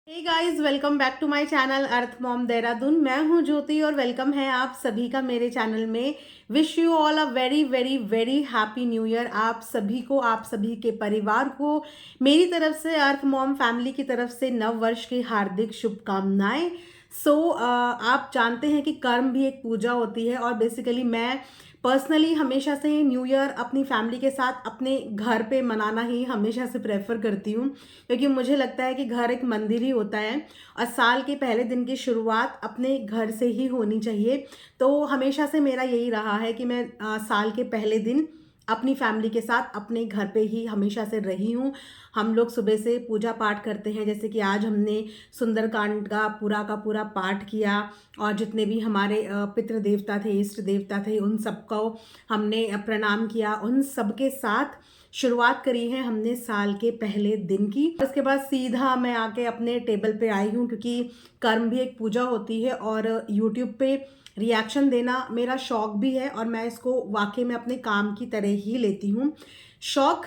Hey guys, welcome back to my channel earth mom Dehradun. मैं हूं ज्योति और वेलकम है आप सभी का मेरे चैनल में। Wish you all a very very very happy new year. आप सभी को, आप सभी के परिवार को मेरी तरफ से, अर्थ मॉम फैमिली की तरफ से नव वर्ष की हार्दिक शुभकामनाएं। आप जानते हैं कि कर्म भी एक पूजा होती है और बेसिकली मैं पर्सनली हमेशा से न्यू ईयर अपनी फैमिली के साथ अपने घर पे मनाना ही हमेशा से प्रेफर करती हूँ, क्योंकि मुझे लगता है कि घर एक मंदिर ही होता है और साल के पहले दिन की शुरुआत अपने घर से ही होनी चाहिए। तो हमेशा से मेरा यही रहा है कि मैं साल के पहले दिन अपनी फैमिली के साथ अपने घर पे ही हमेशा से रही हूँ। हम लोग सुबह से पूजा पाठ करते हैं, जैसे कि आज हमने सुंदरकांड का पूरा पाठ किया और जितने भी हमारे पितृ देवता थे, इष्ट देवता थे, उन सबको हमने प्रणाम किया। उन सबके साथ शुरुआत करी है हमने साल के पहले दिन की। उसके बाद सीधा मैं आके अपने टेबल पे आई हूँ, क्योंकि कर्म भी एक पूजा होती है और यूट्यूब पे रिएक्शन देना मेरा शौक भी है और मैं इसको वाकई में अपने काम की तरह ही लेती हूँ। शौक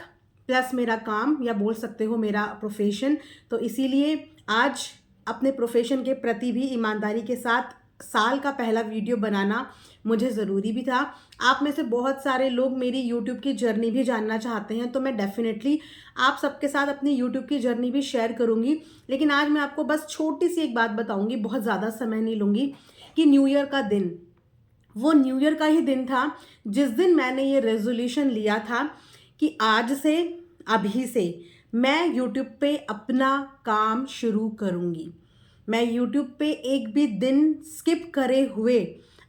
प्लस मेरा काम, या बोल सकते हो मेरा प्रोफेशन। तो इसीलिए आज अपने प्रोफेशन के प्रति भी ईमानदारी के साथ साल का पहला वीडियो बनाना मुझे ज़रूरी भी था। आप में से बहुत सारे लोग मेरी यूट्यूब की जर्नी भी जानना चाहते हैं, तो मैं डेफिनेटली आप सबके साथ अपनी यूट्यूब की जर्नी भी शेयर करूंगी। लेकिन आज मैं आपको बस छोटी सी एक बात बताऊंगी, बहुत ज़्यादा समय नहीं लूंगी, कि न्यू ईयर का दिन, वो न्यू ईयर का ही दिन था जिस दिन मैंने ये रेजोल्यूशन लिया था कि आज से, अभी से मैं यूट्यूब पे अपना काम शुरू करूंगी। मैं यूट्यूब पे एक भी दिन स्किप करे हुए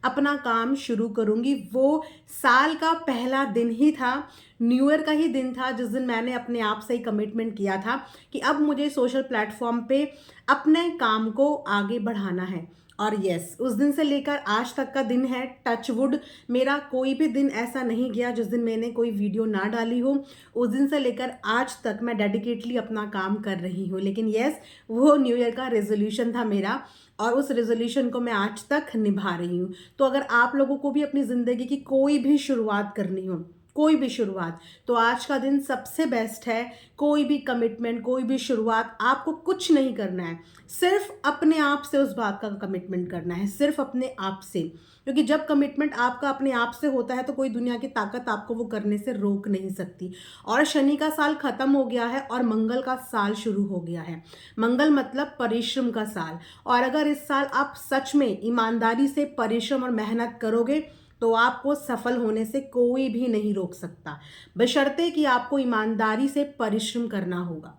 अपना काम शुरू करूंगी। वो साल का पहला दिन ही था, न्यू ईयर का ही दिन था, जिस दिन मैंने अपने आप से ही कमिटमेंट किया था कि अब मुझे सोशल प्लेटफॉर्म पे अपने काम को आगे बढ़ाना है। और यस, उस दिन से लेकर आज तक का दिन है, टच वुड, मेरा कोई भी दिन ऐसा नहीं गया जिस दिन मैंने कोई वीडियो ना डाली हो। उस दिन से लेकर आज तक मैं डेडिकेटली अपना काम कर रही हूँ। लेकिन यस, वो न्यू ईयर का रेजोल्यूशन था मेरा और उस रेजोल्यूशन को मैं आज तक निभा रही हूँ। तो अगर आप लोगों को भी अपनी ज़िंदगी की कोई भी शुरुआत करनी हो, कोई भी शुरुआत, तो आज का दिन सबसे बेस्ट है। कोई भी कमिटमेंट, कोई भी शुरुआत, आपको कुछ नहीं करना है, सिर्फ अपने आप से उस बात का कमिटमेंट करना है, सिर्फ अपने आप से। क्योंकि जब कमिटमेंट आपका अपने आप से होता है तो कोई दुनिया की ताकत आपको वो करने से रोक नहीं सकती। और शनि का साल खत्म हो गया है और मंगल का साल शुरू हो गया है। मंगल मतलब परिश्रम का साल। और अगर इस साल आप सच में ईमानदारी से परिश्रम और मेहनत करोगे तो आपको सफल होने से कोई भी नहीं रोक सकता, बशर्ते कि आपको ईमानदारी से परिश्रम करना होगा।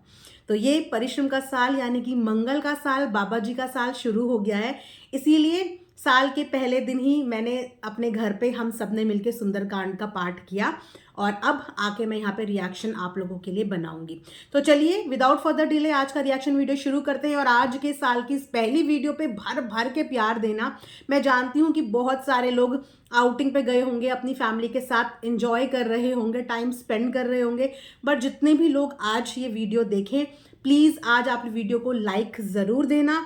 तो ये परिश्रम का साल यानी कि मंगल का साल, बाबा जी का साल शुरू हो गया है। इसीलिए साल के पहले दिन ही मैंने अपने घर पे हम सब ने मिलकर सुंदरकांड का पाठ किया और अब आके मैं यहाँ पे रिएक्शन आप लोगों के लिए बनाऊंगी। तो चलिए विदाउट फर्दर डिले आज का रिएक्शन वीडियो शुरू करते हैं। और आज के साल की इस पहली वीडियो पे भर भर के प्यार देना। मैं जानती हूँ कि बहुत सारे लोग आउटिंग पे गए होंगे, अपनी फैमिली के साथ एंजॉय कर रहे होंगे, टाइम स्पेंड कर रहे होंगे, बट जितने भी लोग आज ये वीडियो देखें, प्लीज़ आज आप वीडियो को लाइक ज़रूर देना,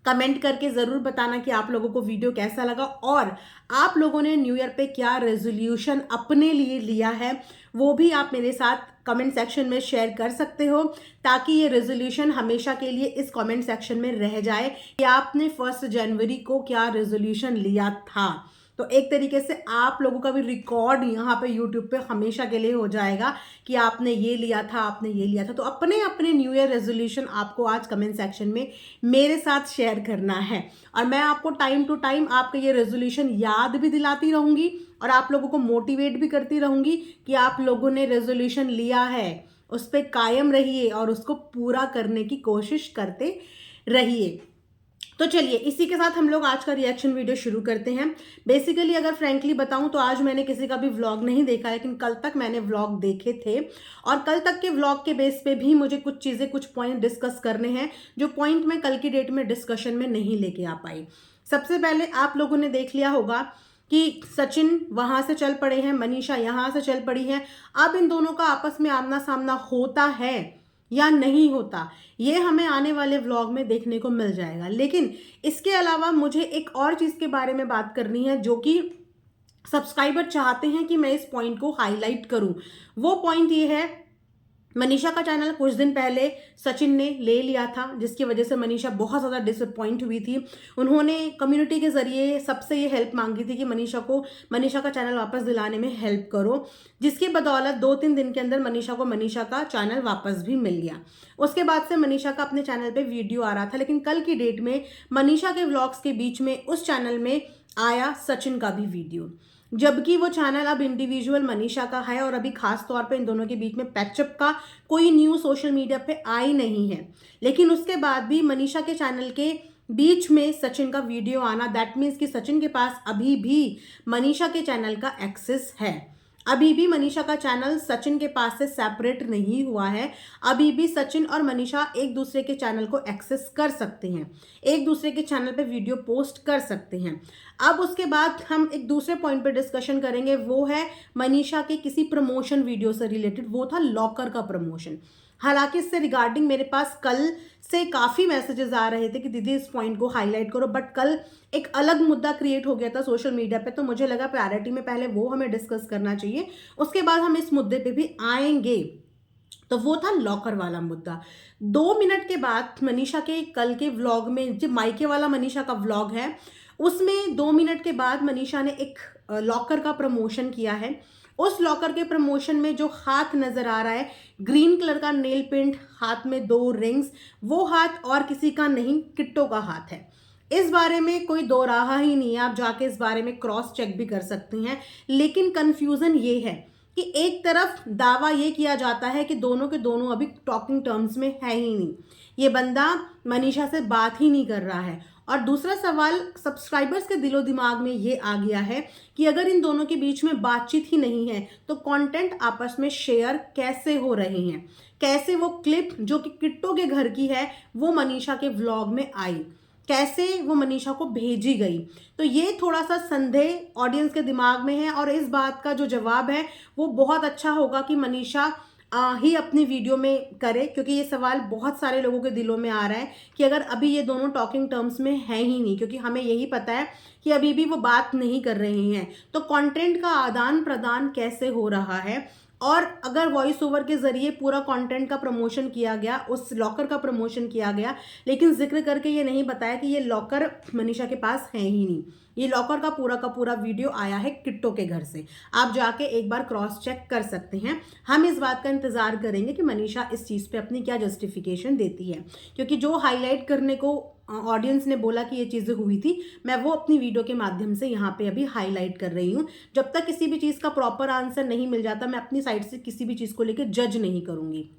कमेंट करके ज़रूर बताना कि आप लोगों को वीडियो कैसा लगा और आप लोगों ने न्यू ईयर पे क्या रेजोल्यूशन अपने लिए लिया है, वो भी आप मेरे साथ कमेंट सेक्शन में शेयर कर सकते हो, ताकि ये रेजोल्यूशन हमेशा के लिए इस कमेंट सेक्शन में रह जाए कि आपने 1 जनवरी को क्या रेजोल्यूशन लिया था। तो एक तरीके से आप लोगों का भी रिकॉर्ड यहाँ पे यूट्यूब पे हमेशा के लिए हो जाएगा कि आपने ये लिया था, आपने ये लिया था। तो अपने अपने न्यू ईयर रेजोल्यूशन आपको आज कमेंट सेक्शन में मेरे साथ शेयर करना है और मैं आपको टाइम टू टाइम आपके ये रेजोल्यूशन याद भी दिलाती रहूंगी और आप लोगों को मोटिवेट भी करती रहूंगी कि आप लोगों ने रेजोल्यूशन लिया है, उस पर कायम रहिए और उसको पूरा करने की कोशिश करते रहिए। तो चलिए इसी के साथ हम लोग आज का रिएक्शन वीडियो शुरू करते हैं। बेसिकली अगर फ्रैंकली बताऊं तो आज मैंने किसी का भी व्लॉग नहीं देखा, लेकिन कल तक मैंने व्लॉग देखे थे और कल तक के व्लॉग के बेस पे भी मुझे कुछ चीज़ें, कुछ पॉइंट डिस्कस करने हैं जो पॉइंट मैं कल की डेट में डिस्कशन में नहीं लेके आ पाई। सबसे पहले आप लोगों ने देख लिया होगा कि सचिन वहां से चल पड़े हैं, मनीषा यहां से चल पड़ी हैं। अब इन दोनों का आपस में आमना सामना होता है या नहीं होता, ये हमें आने वाले व्लॉग में देखने को मिल जाएगा। लेकिन इसके अलावा मुझे एक और चीज़ के बारे में बात करनी है जो कि सब्सक्राइबर चाहते हैं कि मैं इस पॉइंट को हाईलाइट करूं। वो पॉइंट ये है, मनीषा का चैनल कुछ दिन पहले सचिन ने ले लिया था, जिसकी वजह से मनीषा बहुत ज़्यादा डिसअपॉइंट हुई थी। उन्होंने कम्युनिटी के ज़रिए सबसे ये हेल्प मांगी थी कि मनीषा का चैनल वापस दिलाने में हेल्प करो, जिसकी बदौलत 2-3 दिन के अंदर मनीषा का चैनल वापस भी मिल गया। उसके बाद से मनीषा का अपने चैनल पे वीडियो आ रहा था, लेकिन कल की डेट में मनीषा के व्लॉग्स के बीच में उस चैनल में आया सचिन का भी वीडियो, जबकि वो चैनल अब इंडिविजुअल मनीषा का है और अभी खास तौर पे इन दोनों के बीच में पैचअप का कोई न्यूज़ सोशल मीडिया पे आई नहीं है। लेकिन उसके बाद भी मनीषा के चैनल के बीच में सचिन का वीडियो आना, दैट मीन्स कि सचिन के पास अभी भी मनीषा के चैनल का एक्सेस है। अभी भी मनीषा का चैनल सचिन के पास से सेपरेट नहीं हुआ है। अभी भी सचिन और मनीषा एक दूसरे के चैनल को एक्सेस कर सकते हैं, एक दूसरे के चैनल पे वीडियो पोस्ट कर सकते हैं। अब उसके बाद हम एक दूसरे पॉइंट पे डिस्कशन करेंगे, वो है मनीषा के किसी प्रमोशन वीडियो से रिलेटेड। वो था लॉकर का प्रमोशन। हालांकि इससे रिगार्डिंग मेरे पास कल से काफ़ी मैसेजेस आ रहे थे कि दीदी इस पॉइंट को हाईलाइट करो, बट कल एक अलग मुद्दा क्रिएट हो गया था सोशल मीडिया पे, तो मुझे लगा प्रायोरिटी में पहले वो हमें डिस्कस करना चाहिए, उसके बाद हम इस मुद्दे पे भी आएंगे। तो वो था लॉकर वाला मुद्दा। 2 मिनट के बाद मनीषा के कल के व्लॉग में, जो मायके वाला मनीषा का व्लॉग है, उसमें 2 मिनट के बाद मनीषा ने एक लॉकर का प्रमोशन किया है। उस लॉकर के प्रमोशन में जो हाथ नजर आ रहा है, ग्रीन कलर का नेल पेंट, हाथ में 2 रिंग्स, वो हाथ और किसी का नहीं, किट्टो का हाथ है। इस बारे में कोई दो राह ही नहीं है, आप जाके इस बारे में क्रॉस चेक भी कर सकती हैं। लेकिन कंफ्यूजन ये है कि एक तरफ दावा ये किया जाता है कि दोनों के दोनों अभी टॉकिंग टर्म्स में है ही नहीं, ये बंदा मनीषा से बात ही नहीं कर रहा है, और दूसरा सवाल सब्सक्राइबर्स के दिलो दिमाग में ये आ गया है कि अगर इन दोनों के बीच में बातचीत ही नहीं है तो कंटेंट आपस में शेयर कैसे हो रहे हैं, कैसे वो क्लिप जो कि किट्टो के घर की है वो मनीषा के व्लॉग में आई, कैसे वो मनीषा को भेजी गई। तो ये थोड़ा सा संदेह ऑडियंस के दिमाग में है, और इस बात का जो जवाब है वो बहुत अच्छा होगा कि मनीषा ही अपनी वीडियो में करे, क्योंकि ये सवाल बहुत सारे लोगों के दिलों में आ रहा है कि अगर अभी ये दोनों टॉकिंग टर्म्स में है ही नहीं, क्योंकि हमें यही पता है कि अभी भी वो बात नहीं कर रहे हैं, तो कंटेंट का आदान प्रदान कैसे हो रहा है। और अगर वॉइस ओवर के जरिए पूरा कंटेंट का प्रमोशन किया गया, उस लॉकर का प्रमोशन किया गया, लेकिन जिक्र करके ये नहीं बताया कि ये लॉकर मनीषा के पास है ही नहीं, ये लॉकर का पूरा वीडियो आया है किट्टो के घर से। आप जाके एक बार क्रॉस चेक कर सकते हैं। हम इस बात का इंतजार करेंगे कि मनीषा इस चीज़ पे अपनी क्या जस्टिफिकेशन देती है, क्योंकि जो हाईलाइट करने को ऑडियंस ने बोला कि ये चीज़ें हुई थी, मैं वो अपनी वीडियो के माध्यम से यहाँ पे अभी हाईलाइट कर रही हूँ। जब तक किसी भी चीज़ का प्रॉपर आंसर नहीं मिल जाता, मैं अपनी साइड से किसी भी चीज़ को लेकर जज नहीं करूँगी।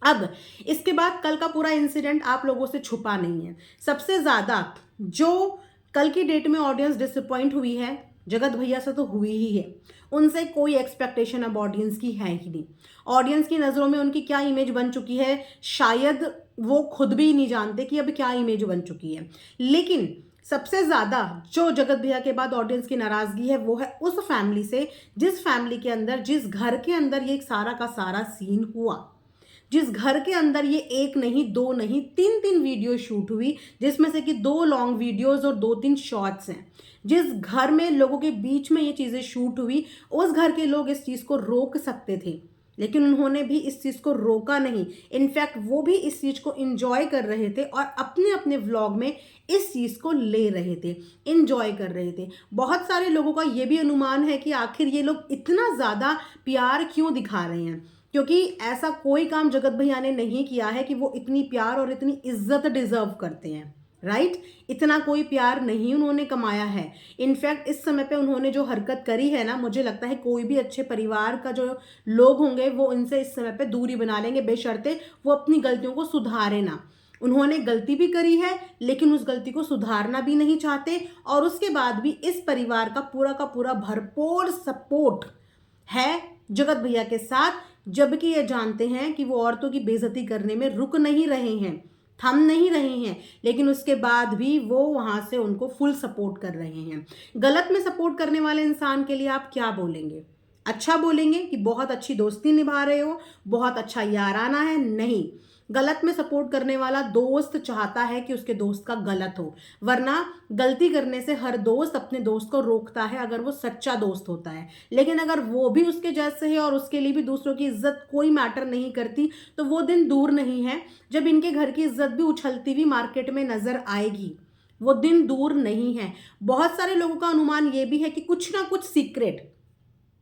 अब इसके बाद कल का पूरा इंसिडेंट आप लोगों से छुपा नहीं है। सबसे ज़्यादा जो कल की डेट में ऑडियंस डिसअपॉइंट हुई है, जगत भैया से तो हुई ही है, उनसे कोई एक्सपेक्टेशन अब ऑडियंस की है ही नहीं। ऑडियंस की नज़रों में उनकी क्या इमेज बन चुकी है, शायद वो खुद भी नहीं जानते कि अब क्या इमेज बन चुकी है। लेकिन सबसे ज़्यादा जो जगत भैया के बाद ऑडियंस की नाराज़गी है वो है उस फैमिली से, जिस फैमिली के अंदर, जिस घर के अंदर ये सारा का सारा सीन हुआ, जिस घर के अंदर ये 1 नहीं 2 नहीं 3 वीडियो शूट हुई, जिसमें से कि 2 लॉन्ग वीडियोस और 2-3 शॉर्ट्स हैं। जिस घर में लोगों के बीच में ये चीज़ें शूट हुई, उस घर के लोग इस चीज़ को रोक सकते थे, लेकिन उन्होंने भी इस चीज़ को रोका नहीं। इनफैक्ट वो भी इस चीज़ को इंजॉय कर रहे थे और अपने अपने व्लॉग में इस चीज़ को ले रहे थे, इंजॉय कर रहे थे। बहुत सारे लोगों का ये भी अनुमान है कि आखिर ये लोग इतना ज़्यादा प्यार क्यों दिखा रहे हैं, क्योंकि ऐसा कोई काम जगत भैया ने नहीं किया है कि वो इतनी प्यार और इतनी इज्जत डिजर्व करते हैं, राइट। इतना कोई प्यार नहीं उन्होंने कमाया है। इनफैक्ट इस समय पे उन्होंने जो हरकत करी है ना, मुझे लगता है कोई भी अच्छे परिवार का जो लोग होंगे वो इनसे इस समय पे दूरी बना लेंगे, बेशर्ते वो अपनी गलतियों को सुधारे ना। उन्होंने गलती भी करी है, लेकिन उस गलती को सुधारना भी नहीं चाहते, और उसके बाद भी इस परिवार का पूरा भरपूर सपोर्ट है जगत भैया के साथ, जबकि ये जानते हैं कि वो औरतों की बेइज्जती करने में रुक नहीं रहे हैं, थम नहीं रहे हैं, लेकिन उसके बाद भी वो वहाँ से उनको फुल सपोर्ट कर रहे हैं। गलत में सपोर्ट करने वाले इंसान के लिए आप क्या बोलेंगे? अच्छा बोलेंगे कि बहुत अच्छी दोस्ती निभा रहे हो, बहुत अच्छा याराना है? नहीं, गलत में सपोर्ट करने वाला दोस्त चाहता है कि उसके दोस्त का गलत हो, वरना गलती करने से हर दोस्त अपने दोस्त को रोकता है अगर वो सच्चा दोस्त होता है। लेकिन अगर वो भी उसके जैसे है और उसके लिए भी दूसरों की इज्जत कोई मैटर नहीं करती, तो वो दिन दूर नहीं है जब इनके घर की इज्जत भी उछलती हुई मार्केट में नजर आएगी। वो दिन दूर नहीं है। बहुत सारे लोगों का अनुमान ये भी है कि कुछ ना कुछ सीक्रेट,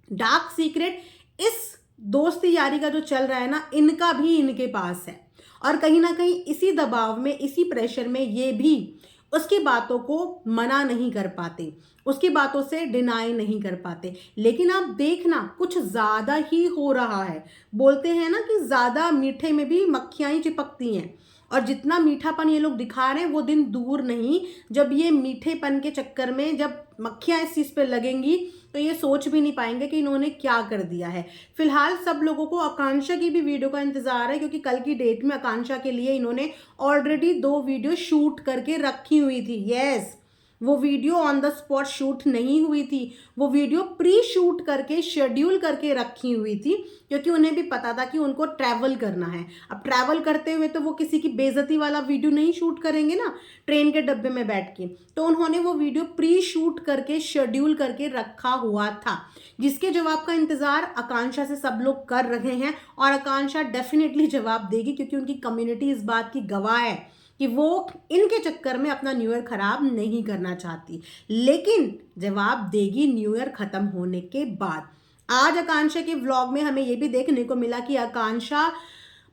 डार्क सीक्रेट इस दोस्ती यारी का जो चल रहा है ना, इनका भी इनके पास है। और कहीं ना कहीं इसी दबाव में, इसी प्रेशर में ये भी उसकी बातों को मना नहीं कर पाते, उसकी बातों से डिनाई नहीं कर पाते। लेकिन आप देखना, कुछ ज्यादा ही हो रहा है। बोलते हैं ना कि ज्यादा मीठे में भी मक्खियां ही चिपकती हैं, और जितना मीठापन ये लोग दिखा रहे हैं वो दिन दूर नहीं जब ये मीठेपन के चक्कर में जब मक्खियां इस चीज पे लगेंगी तो ये सोच भी नहीं पाएंगे कि इन्होंने क्या कर दिया है। फिलहाल सब लोगों को आकांक्षा की भी वीडियो का इंतजार है, क्योंकि कल की डेट में आकांक्षा के लिए इन्होंने ऑलरेडी 2 वीडियो शूट करके रखी हुई थी। यस, वो video on the spot shoot नहीं हुई थी, वो वीडियो प्री शूट करके शेड्यूल करके रखी हुई थी, क्योंकि उन्हें भी पता था कि उनको ट्रैवल करना है। अब ट्रैवल करते हुए तो वो किसी की बेइज्जती वाला वीडियो नहीं शूट करेंगे ना, ट्रेन के डब्बे में बैठ के। तो उन्होंने वो वीडियो प्री शूट करके शेड्यूल करके रखा हुआ था, जिसके जवाब का इंतजार आकांक्षा से सब लोग कर रहे हैं। और आकांक्षा डेफिनेटली जवाब देगी, क्योंकि उनकी कम्युनिटी इस बात की गवाह है कि वो इनके चक्कर में अपना न्यू ईयर खराब नहीं करना चाहती। लेकिन जवाब देगी न्यू ईयर खत्म होने के बाद। आज आकांक्षा के व्लॉग में हमें ये भी देखने को मिला कि आकांक्षा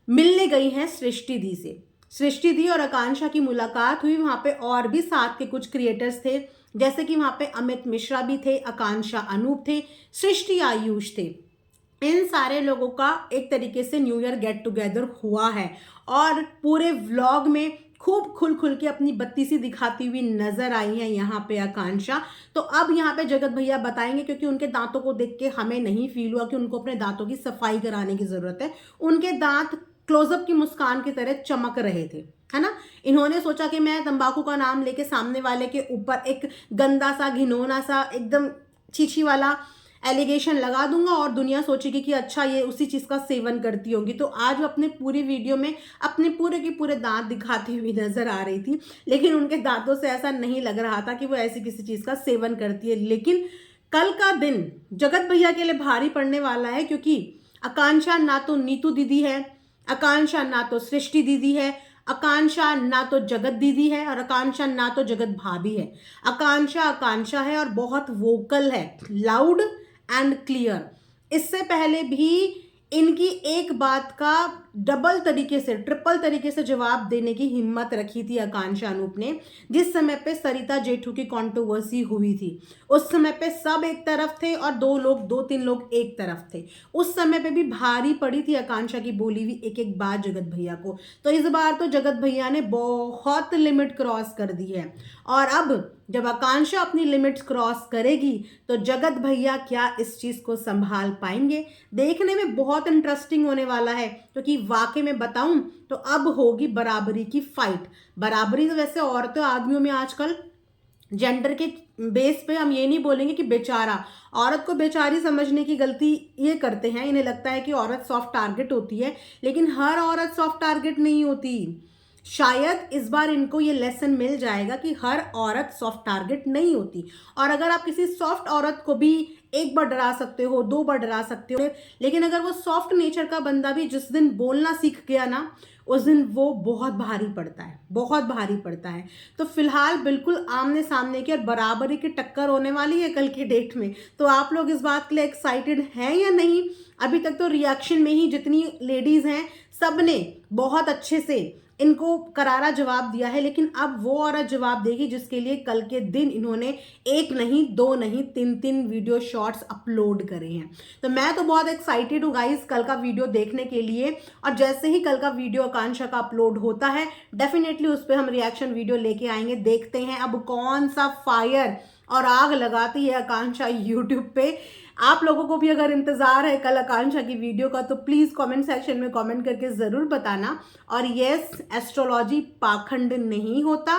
मिलने गई हैं सृष्टि दी से। सृष्टि दी और आकांक्षा की मुलाकात हुई। वहां पे और भी साथ के कुछ क्रिएटर्स थे, जैसे कि वहां पे अमित मिश्रा भी थे, आकांक्षा अनूप थे, सृष्टि आयुष थे। इन सारे लोगों का एक तरीके से न्यू ईयर गेट टुगेदर हुआ है, और पूरे व्लॉग में खूब खुल खुल के अपनी बत्ती सी दिखाती हुई नजर आई है यहाँ पे आकांक्षा। तो अब यहाँ पे जगत भैया बताएंगे, क्योंकि उनके दांतों को देख के हमें नहीं फील हुआ कि उनको अपने दांतों की सफाई कराने की जरूरत है। उनके दांत क्लोजअप की मुस्कान की तरह चमक रहे थे, है ना। इन्होंने सोचा कि मैं तंबाकू का नाम लेके सामने वाले के ऊपर एक गंदा सा, घिनौना सा, एकदम छीछी वाला एलिगेशन लगा दूंगा और दुनिया सोचेगी कि अच्छा ये उसी चीज का सेवन करती होगी। तो आज वो अपने पूरी वीडियो में अपने पूरे के पूरे दांत दिखाती हुई नजर आ रही थी, लेकिन उनके दांतों से ऐसा नहीं लग रहा था कि वो ऐसी किसी चीज का सेवन करती है। लेकिन कल का दिन जगत भैया के लिए भारी पड़ने वाला है, क्योंकि आकांक्षा ना तो नीतू दीदी है, आकांक्षा ना तो सृष्टि दीदी है, आकांक्षा ना तो जगत दीदी है, और आकांक्षा ना तो जगत भाभी है। आकांक्षा आकांक्षा है और बहुत वोकल है, लाउड एंड क्लियर। इससे पहले भी इनकी एक बात का डबल तरीके से, ट्रिपल तरीके से जवाब देने की हिम्मत रखी थी आकांक्षा अनूप ने। जिस समय पे सरिता जेठू की कंट्रोवर्सी हुई थी, उस समय पे सब एक तरफ थे और 2-3 लोग एक तरफ थे। उस समय पे भी भारी पड़ी थी आकांक्षा की बोली हुई एक एक बात जगत भैया को। तो इस बार तो जगत भैया ने बहुत लिमिट क्रॉस कर दी है, और अब जब आकांक्षा अपनी लिमिट्स क्रॉस करेगी तो जगत भैया क्या इस चीज को संभाल पाएंगे, देखने में बहुत इंटरेस्टिंग होने वाला है। क्योंकि वाकई में बताऊं तो अब होगी बराबरी की फाइट। बराबरी तो वैसे औरतों आदमियों में आजकल जेंडर के बेस पे हम ये नहीं बोलेंगे कि बेचारा, औरत को बेचारी समझने की गलती ये करते हैं। इन्हें लगता है कि औरत सॉफ्ट टारगेट होती है, लेकिन हर औरत सॉफ्ट टारगेट नहीं होती। शायद इस बार इनको ये लेसन मिल जाएगा कि हर औरत सॉफ्ट टारगेट नहीं होती। और अगर आप किसी सॉफ्ट औरत को भी एक बार डरा सकते हो, 2 बार डरा सकते हो, लेकिन अगर वो सॉफ्ट नेचर का बंदा भी जिस दिन बोलना सीख गया ना, उस दिन वो बहुत भारी पड़ता है, बहुत भारी पड़ता है। तो फिलहाल बिल्कुल आमने सामने की और बराबरी की टक्कर होने वाली है कल की डेट में। तो आप लोग इस बात के लिए एक्साइटेड हैं या नहीं? अभी तक तो रिएक्शन में ही जितनी लेडीज हैं सब ने बहुत अच्छे से इनको करारा जवाब दिया है, लेकिन अब वो औरत जवाब देगी जिसके लिए कल के दिन इन्होंने 1 नहीं 2 नहीं 3 वीडियो शॉर्ट्स अपलोड करे हैं। तो मैं तो बहुत एक्साइटेड हूँ गाइस कल का वीडियो देखने के लिए, और जैसे ही कल का वीडियो आकांक्षा का अपलोड होता है डेफिनेटली उस पर हम रिएक्शन वीडियो लेके आएंगे। देखते हैं अब कौन सा फायर और आग लगाती है आकांक्षा यूट्यूब पे। आप लोगों को भी अगर इंतजार है कल आकांक्षा की वीडियो का तो प्लीज कमेंट सेक्शन में कमेंट करके जरूर बताना। और यस, एस्ट्रोलॉजी पाखंड नहीं होता,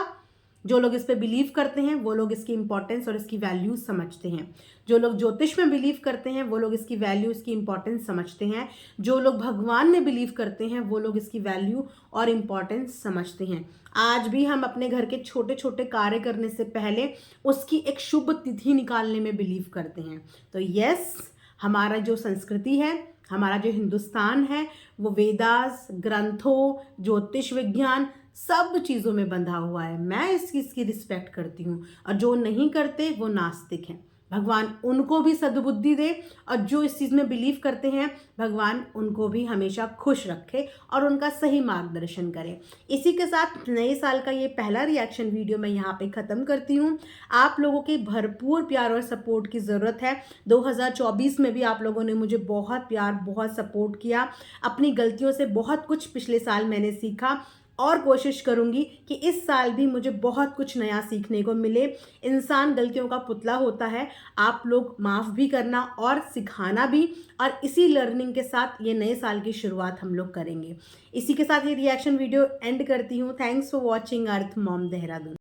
जो लोग इस पे बिलीव करते हैं वो लोग इसकी इंपॉर्टेंस और इसकी वैल्यू समझते हैं। जो लोग ज्योतिष में बिलीव करते हैं वो लोग इसकी वैल्यू, इसकी इंपॉर्टेंस समझते हैं। जो लोग भगवान में बिलीव करते हैं वो लोग इसकी वैल्यू और इंपॉर्टेंस समझते हैं। आज भी हम अपने घर के छोटे छोटे कार्य करने से पहले उसकी एक शुभ तिथि निकालने में बिलीव करते हैं। तो यस, हमारा जो संस्कृति है, हमारा जो हिंदुस्तान है, वो वेदास, ग्रंथों, ज्योतिष विज्ञान सब चीज़ों में बंधा हुआ है। मैं इसकी रिस्पेक्ट करती हूँ, और जो नहीं करते वो नास्तिक हैं। भगवान उनको भी सद्बुद्धि दे, और जो इस चीज़ में बिलीव करते हैं भगवान उनको भी हमेशा खुश रखे और उनका सही मार्गदर्शन करे। इसी के साथ नए साल का ये पहला रिएक्शन वीडियो मैं यहाँ पे ख़त्म करती हूँ। आप लोगों के भरपूर प्यार और सपोर्ट की ज़रूरत है। 2024 में भी आप लोगों ने मुझे बहुत प्यार, बहुत सपोर्ट किया। अपनी गलतियों से बहुत कुछ पिछले साल मैंने सीखा, और कोशिश करूंगी कि इस साल भी मुझे बहुत कुछ नया सीखने को मिले। इंसान गलतियों का पुतला होता है, आप लोग माफ़ भी करना और सिखाना भी, और इसी लर्निंग के साथ ये नए साल की शुरुआत हम लोग करेंगे। इसी के साथ ये रिएक्शन वीडियो एंड करती हूँ। Thanks for watching earth mom Dehradun.